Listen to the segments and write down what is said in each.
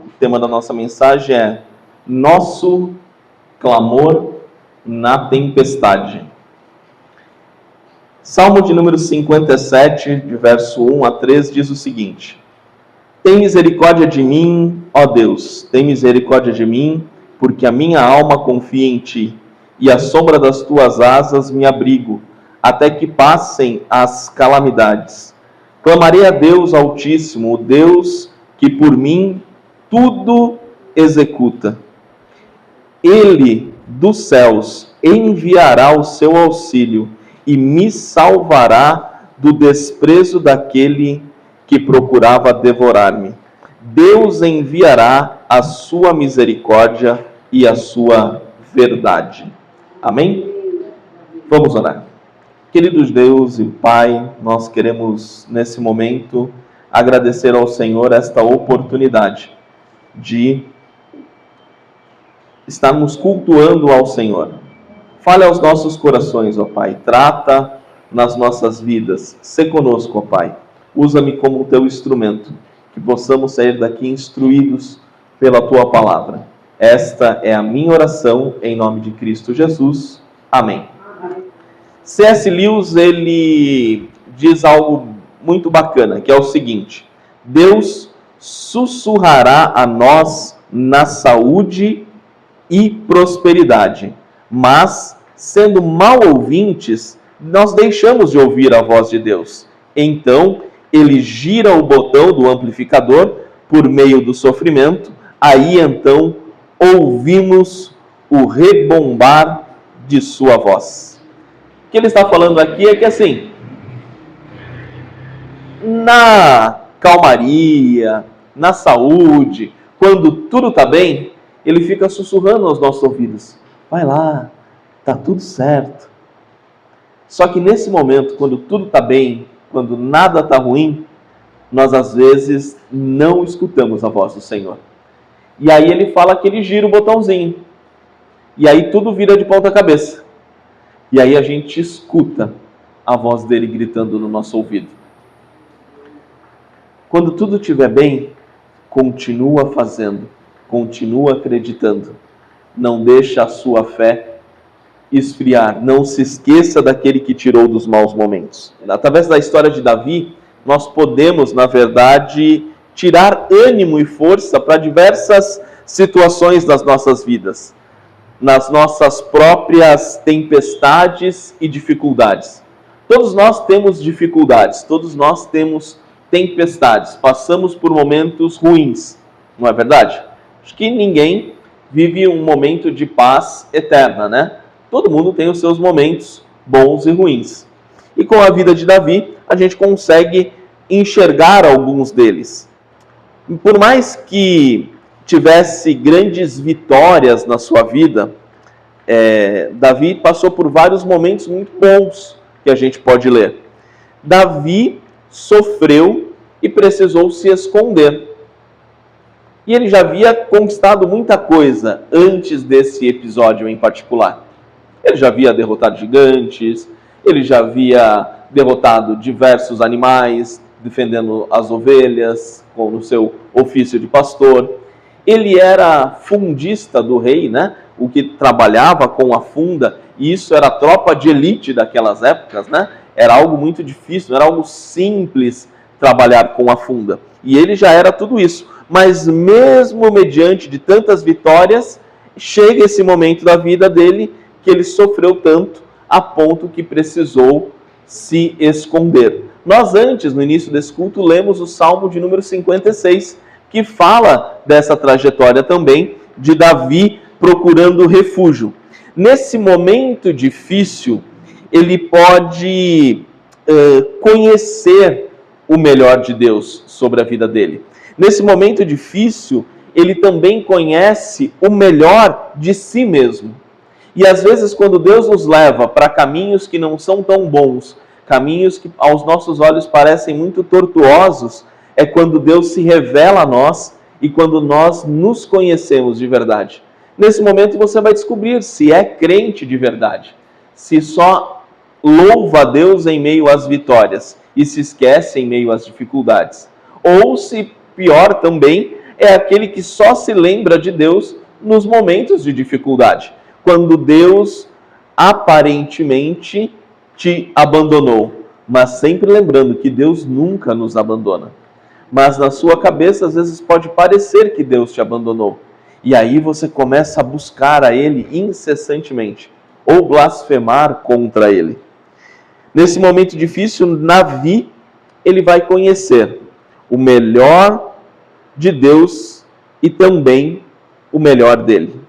O tema da nossa mensagem é Nosso Clamor na Tempestade. Salmo de número 57, de verso 1 a 3, diz o seguinte: Tem misericórdia de mim, ó Deus, tem misericórdia de mim, porque a minha alma confia em ti, e à sombra das tuas asas me abrigo, até que passem as calamidades. Clamarei a Deus Altíssimo, o Deus que por mim tudo executa. Ele dos céus enviará o seu auxílio e me salvará do desprezo daquele que procurava devorar-me. Deus enviará a sua misericórdia e a sua verdade. Amém? Vamos orar. Queridos Deus e Pai, nós queremos nesse momento agradecer ao Senhor esta oportunidade de estarmos cultuando ao Senhor. Fale aos nossos corações, ó Pai, trata nas nossas vidas, sê conosco, ó Pai. Usa-me como teu instrumento, que possamos sair daqui instruídos pela tua palavra. Esta é a minha oração em nome de Cristo Jesus. Amém. C.S. Lewis, ele diz algo muito bacana, que é o seguinte: Deus sussurrará a nós na saúde e prosperidade, mas, sendo mal ouvintes, nós deixamos de ouvir a voz de Deus. Então, ele gira o botão do amplificador por meio do sofrimento, aí então ouvimos o rebombar de sua voz. O que ele está falando aqui é que assim, na calmaria, na saúde, quando tudo está bem, ele fica sussurrando aos nossos ouvidos: vai lá, tá tudo certo. Só que nesse momento, quando tudo está bem, quando nada está ruim, nós às vezes não escutamos a voz do Senhor. E aí ele fala que ele gira o botãozinho. E aí tudo vira de ponta cabeça. E aí a gente escuta a voz dele gritando no nosso ouvido. Quando tudo estiver bem, continua fazendo, continua acreditando. Não deixa a sua fé esfriar. Não se esqueça daquele que tirou dos maus momentos. Através da história de Davi, nós podemos, na verdade, tirar ânimo e força para diversas situações das nossas vidas, nas nossas próprias tempestades e dificuldades. Todos nós temos dificuldades, todos nós temos tempestades, passamos por momentos ruins, não é verdade? Acho que ninguém vive um momento de paz eterna, né? Todo mundo tem os seus momentos bons e ruins. E com a vida de Davi, a gente consegue enxergar alguns deles. Por mais que tivesse grandes vitórias na sua vida, Davi passou por vários momentos muito bons que a gente pode ler. Davi sofreu e precisou se esconder. E ele já havia conquistado muita coisa antes desse episódio em particular. Ele já havia derrotado gigantes, ele já havia derrotado diversos animais, defendendo as ovelhas, no seu ofício de pastor. Ele era fundista do rei, né? O que trabalhava com a funda, e isso era a tropa de elite daquelas épocas, né? Era algo muito difícil, não era algo simples trabalhar com a funda. E ele já era tudo isso. Mas mesmo mediante de tantas vitórias, chega esse momento da vida dele que ele sofreu tanto a ponto que precisou se esconder. Nós antes, no início desse culto, lemos o Salmo de número 56, que fala dessa trajetória também de Davi procurando refúgio. Nesse momento difícil, ele pode conhecer o melhor de Deus sobre a vida dele. Nesse momento difícil, ele também conhece o melhor de si mesmo. E às vezes, quando Deus nos leva para caminhos que não são tão bons, caminhos que aos nossos olhos parecem muito tortuosos, é quando Deus se revela a nós e quando nós nos conhecemos de verdade. Nesse momento você vai descobrir se é crente de verdade, se só louva a Deus em meio às vitórias e se esquece em meio às dificuldades. Ou se, pior também, é aquele que só se lembra de Deus nos momentos de dificuldade, quando Deus aparentemente te abandonou, mas sempre lembrando que Deus nunca nos abandona. Mas na sua cabeça às vezes pode parecer que Deus te abandonou. E aí você começa a buscar a Ele incessantemente, ou blasfemar contra Ele. Nesse momento difícil, Davi, ele vai conhecer o melhor de Deus e também o melhor dele.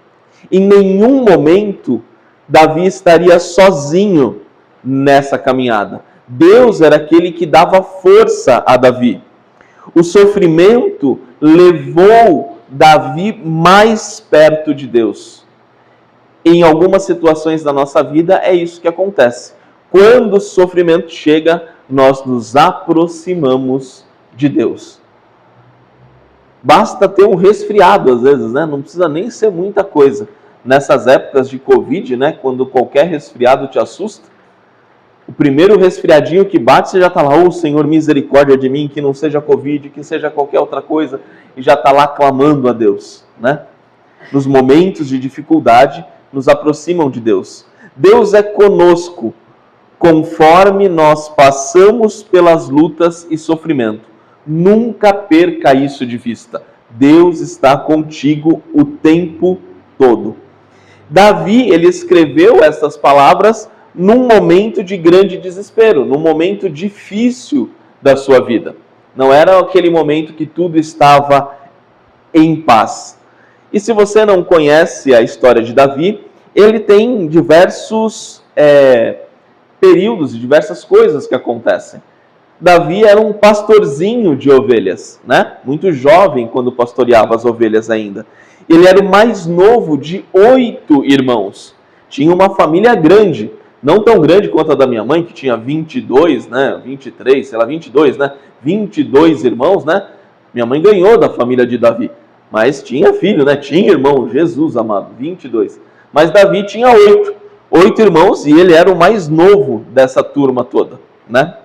Em nenhum momento Davi estaria sozinho nessa caminhada. Deus era aquele que dava força a Davi. O sofrimento levou Davi mais perto de Deus. Em algumas situações da nossa vida é isso que acontece. Quando o sofrimento chega, nós nos aproximamos de Deus. Basta ter um resfriado às vezes, né? Não precisa nem ser muita coisa. Nessas épocas de Covid, né? Quando qualquer resfriado te assusta, o primeiro resfriadinho que bate, você já está lá, oh Senhor, misericórdia de mim, que não seja Covid, que seja qualquer outra coisa, e já está lá clamando a Deus, né? Nos momentos de dificuldade, nos aproximam de Deus. Deus é conosco, conforme nós passamos pelas lutas e sofrimento. Nunca perca isso de vista. Deus está contigo o tempo todo. Davi, ele escreveu essas palavras num momento de grande desespero, num momento difícil da sua vida. Não era aquele momento que tudo estava em paz. E se você não conhece a história de Davi, ele tem diversos períodos e diversas coisas que acontecem. Davi era um pastorzinho de ovelhas, né? Muito jovem quando pastoreava as ovelhas ainda. Ele era o mais novo de 8 irmãos. Tinha uma família grande, não tão grande quanto a da minha mãe, que tinha 22, né? 23, sei lá, 22, né? 22 irmãos, né? Minha mãe ganhou da família de Davi, mas tinha filho, né? Tinha irmão, Jesus amado, 22. Mas Davi tinha 8 irmãos e ele era o mais novo dessa turma toda, né?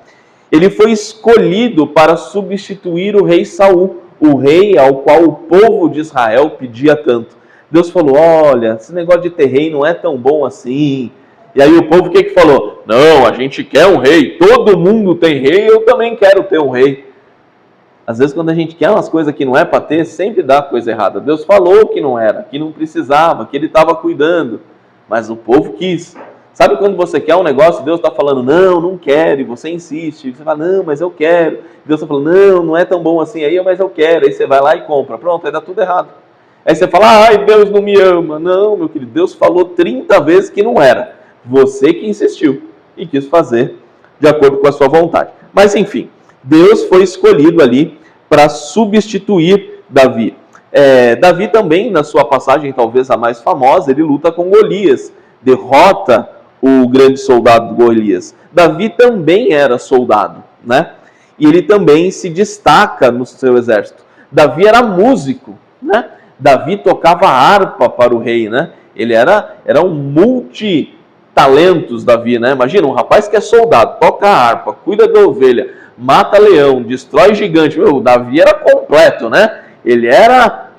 Ele foi escolhido para substituir o rei Saul, o rei ao qual o povo de Israel pedia tanto. Deus falou, olha, esse negócio de ter rei não é tão bom assim. E aí o povo o que falou? Não, a gente quer um rei, todo mundo tem rei, eu também quero ter um rei. Às vezes quando a gente quer umas coisas que não é para ter, sempre dá coisa errada. Deus falou que não era, que não precisava, que ele estava cuidando, mas o povo quis. Sabe quando você quer um negócio e Deus está falando, não, não quero, e você insiste, e você fala, não, mas eu quero. Deus está falando, não, não é tão bom assim, aí, mas eu quero. Aí você vai lá e compra, pronto, aí dá tudo errado. Aí você fala, ai, Deus não me ama. Não, meu querido, Deus falou 30 vezes que não era. Você que insistiu e quis fazer de acordo com a sua vontade. Mas enfim, Deus foi escolhido ali para substituir Davi. Davi também, na sua passagem talvez a mais famosa, ele luta com Golias, derrota o grande soldado Golias. Davi também era soldado, né? E ele também se destaca no seu exército. Davi era músico, né? Davi tocava harpa para o rei, né? Ele era um multitalentos, Davi, né? Imagina, um rapaz que é soldado, toca harpa, cuida da ovelha, mata leão, destrói gigante. Meu, o Davi era completo, né? Ele era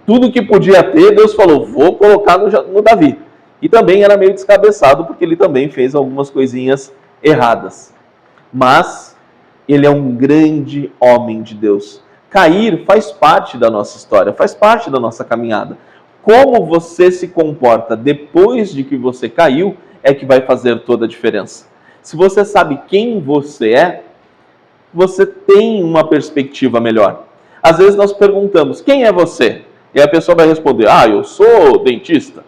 tudo que podia ter. Deus falou, vou colocar no Davi. E também era meio descabeçado, porque ele também fez algumas coisinhas erradas. Mas ele é um grande homem de Deus. Cair faz parte da nossa história, faz parte da nossa caminhada. Como você se comporta depois de que você caiu é que vai fazer toda a diferença. Se você sabe quem você é, você tem uma perspectiva melhor. Às vezes nós perguntamos, quem é você? E a pessoa vai responder, eu sou dentista.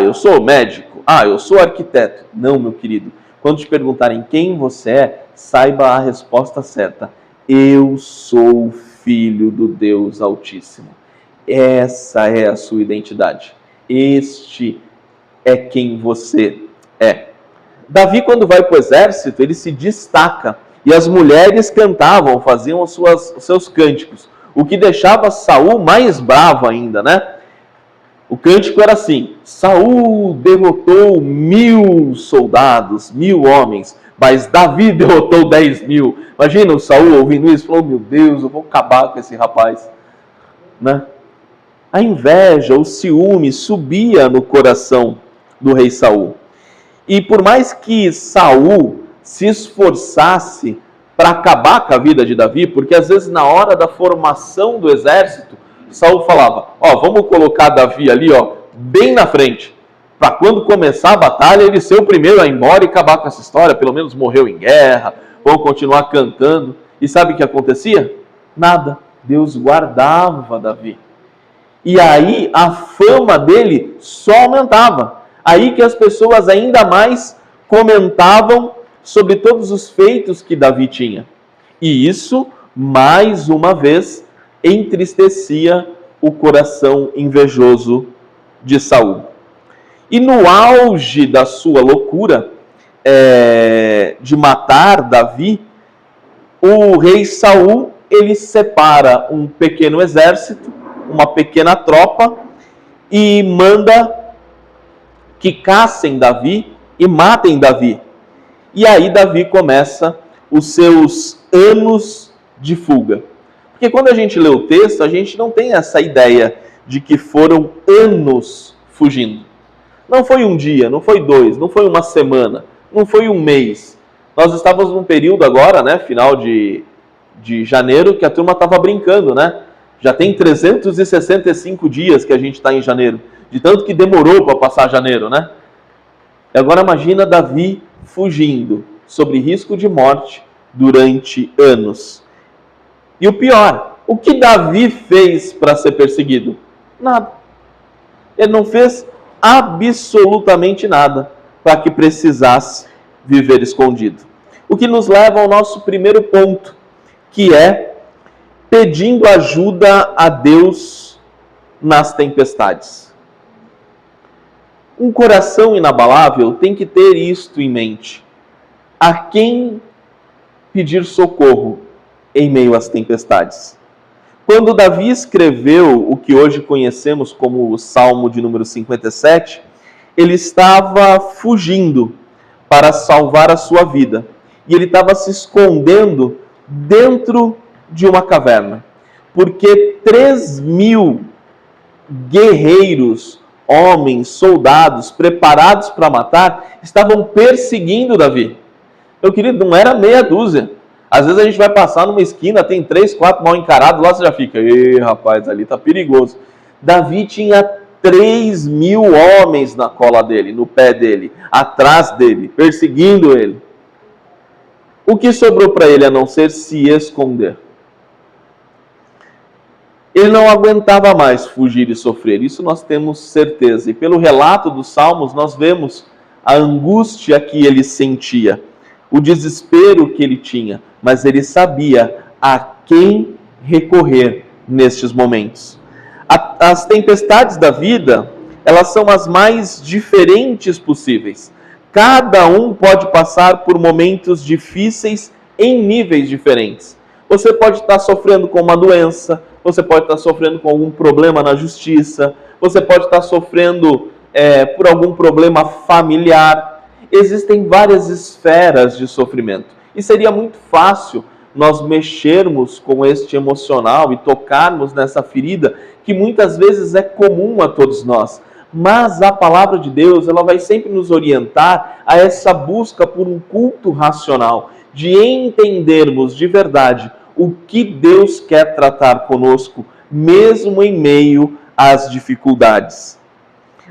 Eu sou médico. Eu sou arquiteto. Não, meu querido. Quando te perguntarem quem você é, saiba a resposta certa. Eu sou filho do Deus Altíssimo. Essa é a sua identidade. Este é quem você é. Davi, quando vai para o exército, ele se destaca. E as mulheres cantavam, faziam os seus cânticos. O que deixava Saul mais bravo ainda, né? O cântico era assim, Saul derrotou 1000 soldados, 1000 homens, mas Davi derrotou 10.000. Imagina o Saul ouvindo isso, falou, meu Deus, eu vou acabar com esse rapaz. Né? A inveja, o ciúme subia no coração do rei Saul. E por mais que Saul se esforçasse para acabar com a vida de Davi, porque às vezes na hora da formação do exército, Saul falava, vamos colocar Davi ali, bem na frente, para quando começar a batalha ele ser o primeiro a ir embora e acabar com essa história, pelo menos morreu em guerra, vamos continuar cantando. E sabe o que acontecia? Nada. Deus guardava Davi. E aí a fama dele só aumentava. Aí que as pessoas ainda mais comentavam sobre todos os feitos que Davi tinha. E isso, mais uma vez, entristecia o coração invejoso de Saul. E no auge da sua loucura de matar Davi, o rei Saul, ele separa um pequeno exército, uma pequena tropa, e manda que caçem Davi e matem Davi. E aí Davi começa os seus anos de fuga. Porque quando a gente lê o texto, a gente não tem essa ideia de que foram anos fugindo. Não foi um dia, não foi 2, não foi uma semana, não foi um mês. Nós estávamos num período agora, final de janeiro, que a turma estava brincando, Já tem 365 dias que a gente está em janeiro, de tanto que demorou para passar janeiro, E agora imagina Davi fugindo, sob risco de morte, durante anos. E o pior, o que Davi fez para ser perseguido? Nada. Ele não fez absolutamente nada para que precisasse viver escondido. O que nos leva ao nosso primeiro ponto, que é pedindo ajuda a Deus nas tempestades. Um coração inabalável tem que ter isto em mente. A quem pedir socorro em meio às tempestades? Quando Davi escreveu o que hoje conhecemos como o Salmo de número 57, ele estava fugindo para salvar a sua vida. E ele estava se escondendo dentro de uma caverna. Porque 3.000 guerreiros, homens, soldados, preparados para matar, estavam perseguindo Davi. Meu querido, não era meia dúzia. Às vezes a gente vai passar numa esquina, tem 3, 4 mal encarados, lá você já fica, rapaz, ali tá perigoso. Davi tinha 3.000 homens na cola dele, no pé dele, atrás dele, perseguindo ele. O que sobrou para ele a não ser se esconder? Ele não aguentava mais fugir e sofrer, isso nós temos certeza. E pelo relato dos Salmos, nós vemos a angústia que ele sentia, o desespero que ele tinha, mas ele sabia a quem recorrer nestes momentos. As tempestades da vida, elas são as mais diferentes possíveis. Cada um pode passar por momentos difíceis em níveis diferentes. Você pode estar sofrendo com uma doença, você pode estar sofrendo com algum problema na justiça, você pode estar sofrendo por algum problema familiar. Existem várias esferas de sofrimento. E seria muito fácil nós mexermos com este emocional e tocarmos nessa ferida que muitas vezes é comum a todos nós. Mas a palavra de Deus, ela vai sempre nos orientar a essa busca por um culto racional, de entendermos de verdade o que Deus quer tratar conosco, mesmo em meio às dificuldades.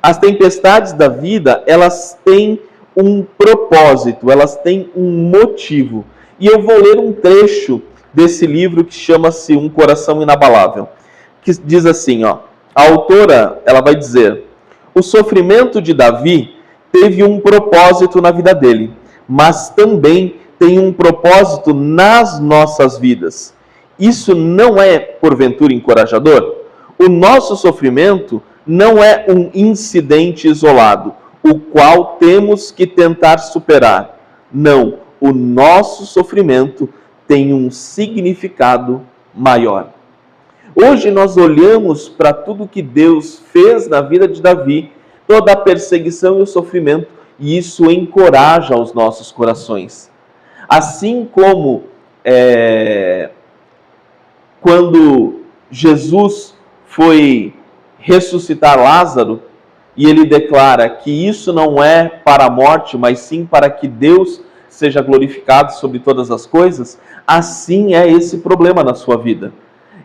As tempestades da vida, elas têm um propósito, elas têm um motivo. E eu vou ler um trecho desse livro que chama-se Um Coração Inabalável, que diz assim, a autora, ela vai dizer: o sofrimento de Davi teve um propósito na vida dele, mas também tem um propósito nas nossas vidas. Isso não é, porventura, encorajador? O nosso sofrimento não é um incidente isolado, o qual temos que tentar superar. Não, o nosso sofrimento tem um significado maior. Hoje nós olhamos para tudo que Deus fez na vida de Davi, toda a perseguição e o sofrimento, e isso encoraja os nossos corações. Assim como quando Jesus foi ressuscitar Lázaro, e ele declara que isso não é para a morte, mas sim para que Deus seja glorificado sobre todas as coisas, assim é esse problema na sua vida.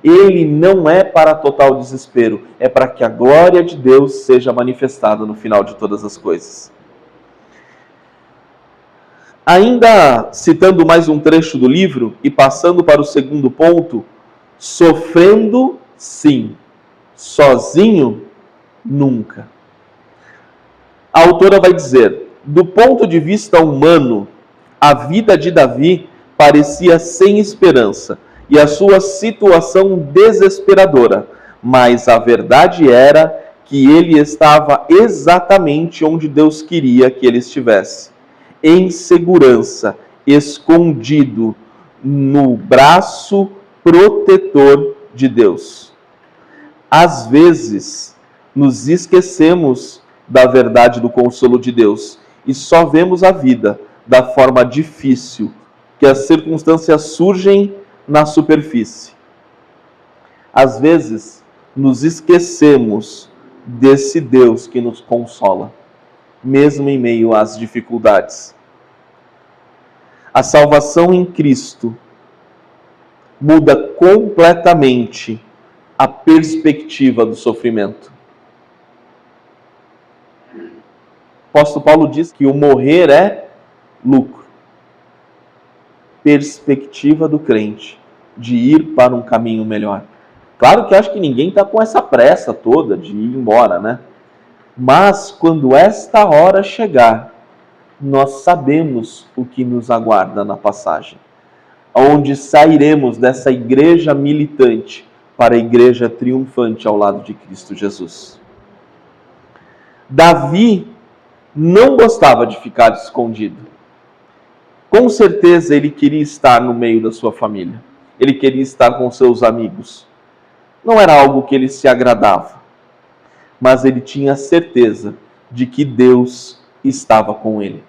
Ele não é para total desespero, é para que a glória de Deus seja manifestada no final de todas as coisas. Ainda citando mais um trecho do livro e passando para o segundo ponto, sofrendo sim, sozinho nunca. A autora vai dizer, do ponto de vista humano, a vida de Davi parecia sem esperança e a sua situação desesperadora, mas a verdade era que ele estava exatamente onde Deus queria que ele estivesse, em segurança, escondido no braço protetor de Deus. Às vezes, nos esquecemos da verdade do consolo de Deus e só vemos a vida da forma difícil, que as circunstâncias surgem na superfície. Às vezes, nos esquecemos desse Deus que nos consola, mesmo em meio às dificuldades. A salvação em Cristo muda completamente a perspectiva do sofrimento. O apóstolo Paulo diz que o morrer é lucro. Perspectiva do crente de ir para um caminho melhor. Claro que acho que ninguém está com essa pressa toda de ir embora, né? Mas quando esta hora chegar, nós sabemos o que nos aguarda na passagem. Onde sairemos dessa igreja militante para a igreja triunfante ao lado de Cristo Jesus. Davi não gostava de ficar escondido. Com certeza ele queria estar no meio da sua família. Ele queria estar com seus amigos. Não era algo que ele se agradava. Mas ele tinha certeza de que Deus estava com ele.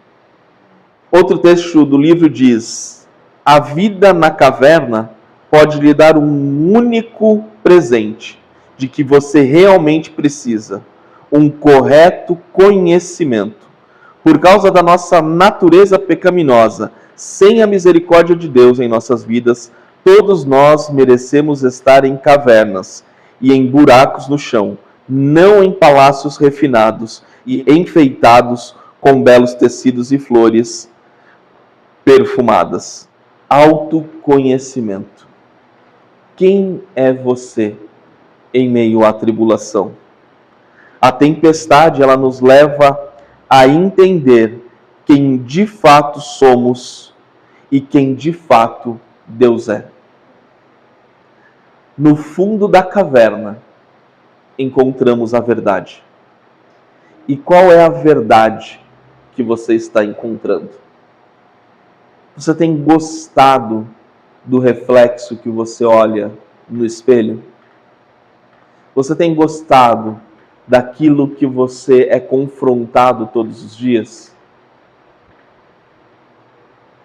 Outro texto do livro diz: a vida na caverna pode lhe dar um único presente de que você realmente precisa: um correto conhecimento. Por causa da nossa natureza pecaminosa, sem a misericórdia de Deus em nossas vidas, todos nós merecemos estar em cavernas e em buracos no chão, não em palácios refinados e enfeitados com belos tecidos e flores perfumadas. Autoconhecimento. Quem é você em meio à tribulação? A tempestade, ela nos leva a entender quem de fato somos e quem de fato Deus é. No fundo da caverna, encontramos a verdade. E qual é a verdade que você está encontrando? Você tem gostado do reflexo que você olha no espelho? Você tem gostado daquilo que você é confrontado todos os dias?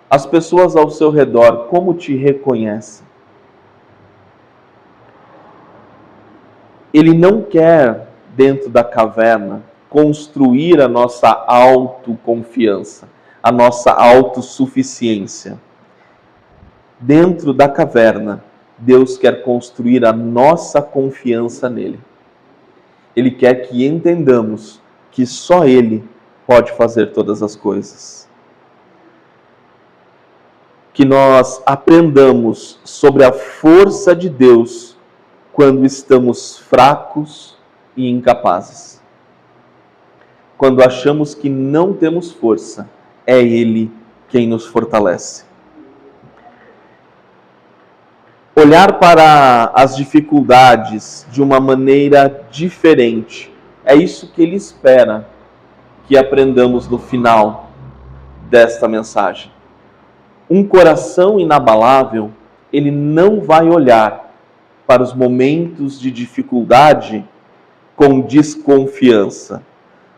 As pessoas ao seu redor, como te reconhecem? Ele não quer, dentro da caverna, construir a nossa autoconfiança, a nossa autossuficiência. Dentro da caverna, Deus quer construir a nossa confiança nele. Ele quer que entendamos que só Ele pode fazer todas as coisas. Que nós aprendamos sobre a força de Deus quando estamos fracos e incapazes. Quando achamos que não temos força, é Ele quem nos fortalece. Olhar para as dificuldades de uma maneira diferente. É isso que Ele espera que aprendamos no final desta mensagem. Um coração inabalável, ele não vai olhar para os momentos de dificuldade com desconfiança.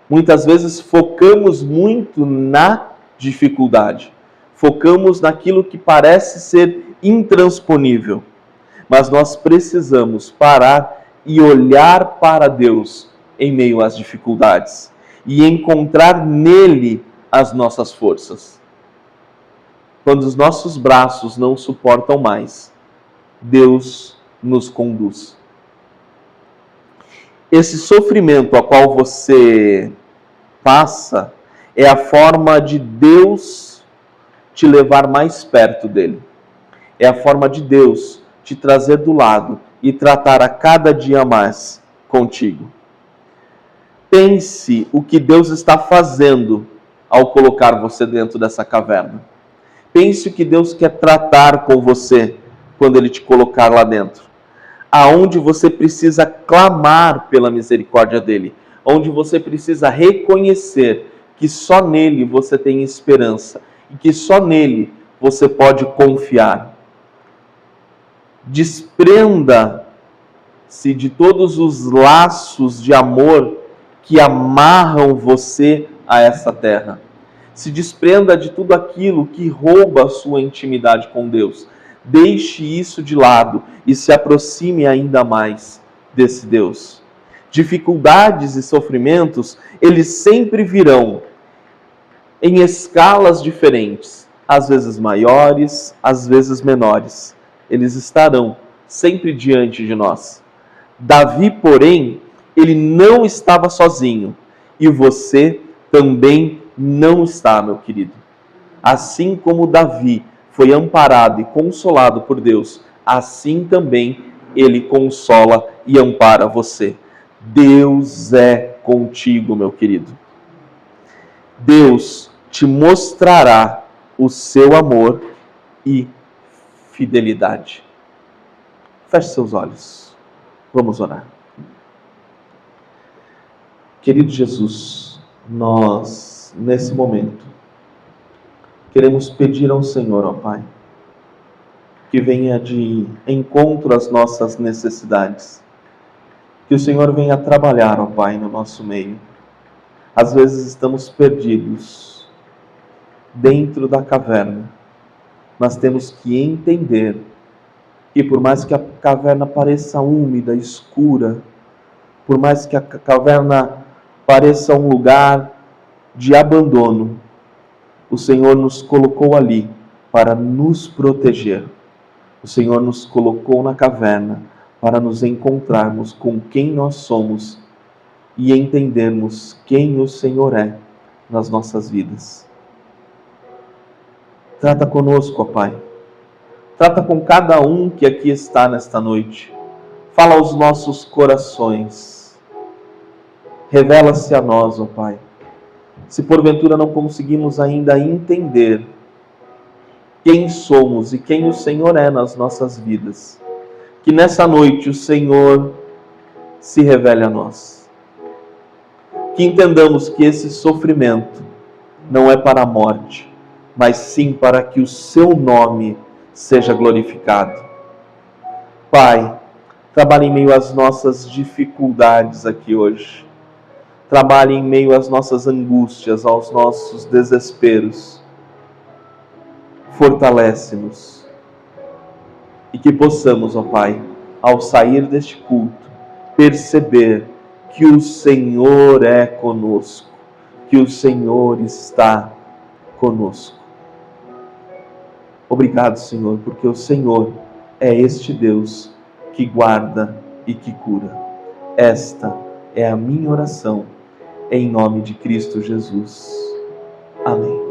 Muitas vezes focamos muito na dificuldade. Focamos naquilo que parece ser intransponível. Mas nós precisamos parar e olhar para Deus em meio às dificuldades e encontrar nele as nossas forças. Quando os nossos braços não suportam mais, Deus nos conduz. Esse sofrimento a qual você passa é a forma de Deus te levar mais perto dele. É a forma de Deus te trazer do lado e tratar a cada dia mais contigo. Pense o que Deus está fazendo ao colocar você dentro dessa caverna. Pense o que Deus quer tratar com você quando Ele te colocar lá dentro. Aonde você precisa clamar pela misericórdia dEle. Onde você precisa reconhecer que só nele você tem esperança e que só nele você pode confiar. Desprenda-se de todos os laços de amor que amarram você a essa terra. Se desprenda de tudo aquilo que rouba a sua intimidade com Deus. Deixe isso de lado e se aproxime ainda mais desse Deus. Dificuldades e sofrimentos, eles sempre virão em escalas diferentes, às vezes maiores, às vezes menores. Eles estarão sempre diante de nós. Davi, porém, ele não estava sozinho. E você também não está, meu querido. Assim como Davi foi amparado e consolado por Deus, assim também ele consola e ampara você. Deus é contigo, meu querido. Deus te mostrará o seu amor e fidelidade. Feche seus olhos. Vamos orar. Querido Jesus, nós, nesse momento, queremos pedir ao Senhor, ó Pai, que venha de encontro às nossas necessidades. Que o Senhor venha trabalhar, ó Pai, no nosso meio. Às vezes estamos perdidos dentro da caverna. Nós temos que entender que por mais que a caverna pareça úmida, escura, por mais que a caverna pareça um lugar de abandono, o Senhor nos colocou ali para nos proteger. O Senhor nos colocou na caverna para nos encontrarmos com quem nós somos e entendermos quem o Senhor é nas nossas vidas. Trata conosco, ó Pai. Trata com cada um que aqui está nesta noite. Fala aos nossos corações. Revela-se a nós, ó Pai. Se porventura não conseguimos ainda entender quem somos e quem o Senhor é nas nossas vidas, que nessa noite o Senhor se revele a nós. Que entendamos que esse sofrimento não é para a morte, mas sim para que o seu nome seja glorificado. Pai, trabalhe em meio às nossas dificuldades aqui hoje. Trabalhe em meio às nossas angústias, aos nossos desesperos. Fortalece-nos. E que possamos, ó Pai, ao sair deste culto, perceber que o Senhor é conosco, que o Senhor está conosco. Obrigado, Senhor, porque o Senhor é este Deus que guarda e que cura. Esta é a minha oração, em nome de Cristo Jesus. Amém.